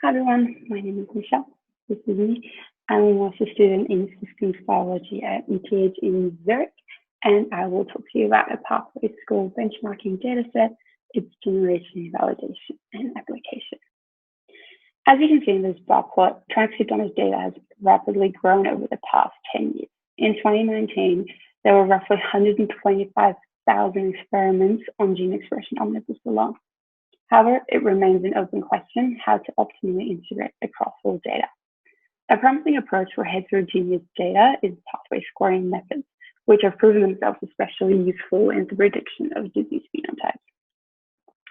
Hi everyone, my name is Michelle. This is me. I'm a master's student in systems biology at ETH in Zurich, and I will talk to you about a pathway score benchmarking dataset, its generation, validation, and application. As you can see in this bar plot, transcriptomics data has rapidly grown over the past 10 years. In 2019, there were roughly 125,000 experiments on gene expression omnibus alone. However, it remains an open question how to optimally integrate across all data. A promising approach for heterogeneous data is pathway scoring methods, which have proven themselves especially useful in the prediction of disease phenotypes.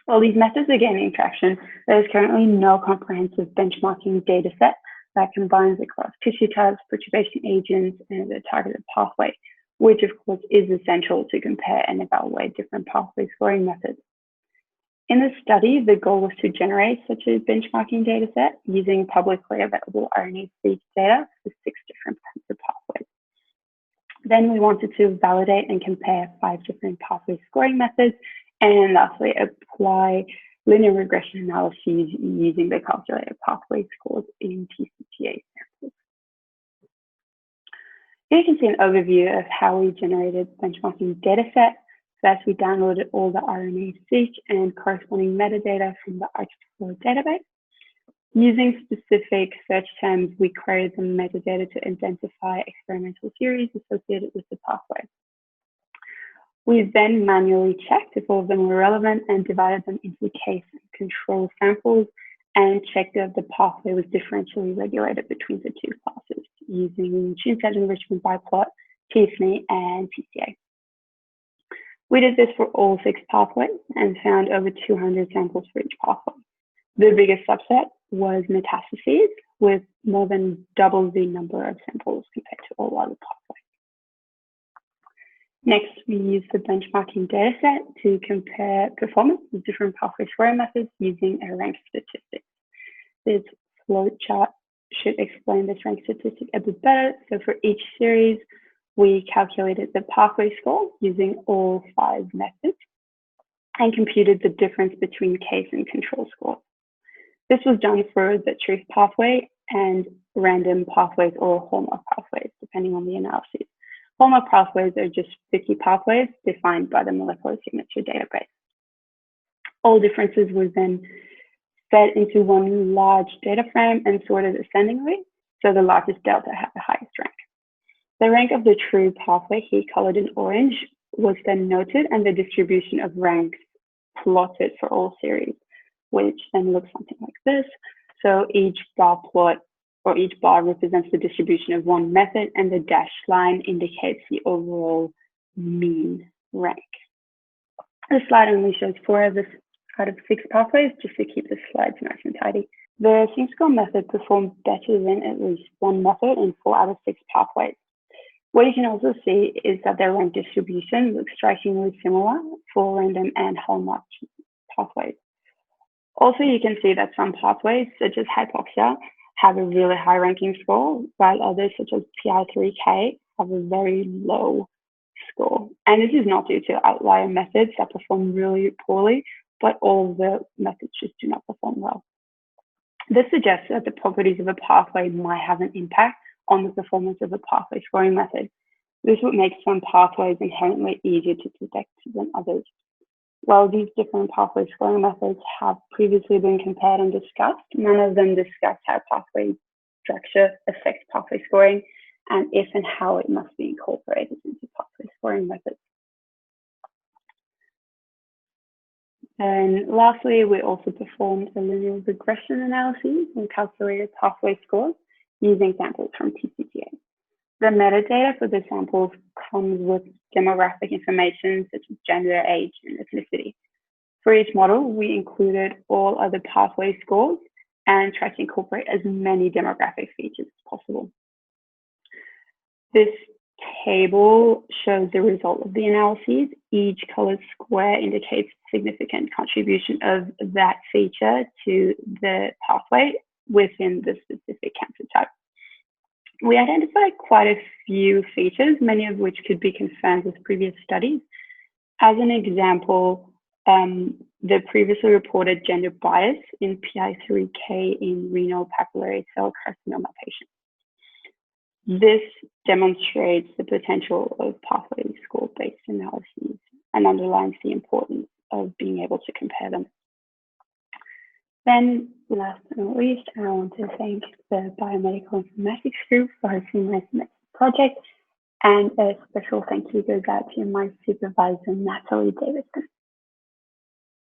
While these methods are gaining traction, there is currently no comprehensive benchmarking dataset that combines across tissue types, perturbation agents, and a targeted pathway, which of course is essential to compare and evaluate different pathway scoring methods. In this study, the goal was to generate such a benchmarking dataset using publicly available RNA-seq data for 6 different cancer pathways. Then we wanted to validate and compare 5 different pathway scoring methods, and lastly, apply linear regression analyses using the calculated pathway scores in TCGA samples. Here you can see an overview of how we generated benchmarking dataset. First, we downloaded all the RNA-seq and corresponding metadata from the ArcGIS database. Using specific search terms, we queried the metadata to identify experimental theories associated with the pathway. We then manually checked if all of them were relevant and divided them into case and control samples and checked that the pathway was differentially regulated between the 2 classes using gene set enrichment by plot, TSNE, and TCA. We did this for all 6 pathways and found over 200 samples for each pathway. The biggest subset was metastases, with more than double the number of samples compared to all other pathways. Next, we used the benchmarking dataset to compare performance with different pathway scoring methods using a rank statistic. This flowchart should explain this rank statistic a bit better. So for each series, we calculated the pathway score using all 5 methods and computed the difference between case and control scores. This was done for the truth pathway and random pathways or hallmark pathways, depending on the analysis. Hallmark pathways are just 50 pathways defined by the molecular signature database. All differences were then fed into one large data frame and sorted ascendingly, so the largest delta had the highest rank. The rank of the true pathway, here colored in orange, was then noted and the distribution of ranks plotted for all series, which then looks something like this. So each bar plot or each bar represents the distribution of one method and the dashed line indicates the overall mean rank. This slide only shows 4 of the out of 6 pathways just to keep the slides nice and tidy. The SCS method performed better than at least one method in 4 out of 6 pathways. What you can also see is that their rank distribution looks strikingly similar for random and hallmark pathways. Also, you can see that some pathways, such as hypoxia, have a really high ranking score, while others, such as PI3K, have a very low score. And this is not due to outlier methods that perform really poorly, but all of the methods just do not perform well. This suggests that the properties of a pathway might have an impact on the performance of a pathway scoring method. This would make some pathways inherently easier to detect than others. While these different pathway scoring methods have previously been compared and discussed, none of them discuss how pathway structure affects pathway scoring and if and how it must be incorporated into pathway scoring methods. And lastly, we also performed a linear regression analysis and calculated pathway scores using samples from TCGA. The metadata for the samples comes with demographic information such as gender, age, and ethnicity. For each model, we included all other pathway scores and tried to incorporate as many demographic features as possible. This table shows the result of the analyses. Each colored square indicates significant contribution of that feature to the pathway within the specific cancer type. We identified quite a few features, many of which could be confirmed with previous studies. As an example, the previously reported gender bias in PI3K in renal papillary cell carcinoma patients. This demonstrates the potential of pathway score-based analyses and underlines the importance of being able to compare them. Then, last but not least, I want to thank the Biomedical Informatics Group for hosting my semester project, and a special thank you goes out to my supervisor, Natalie Davidson.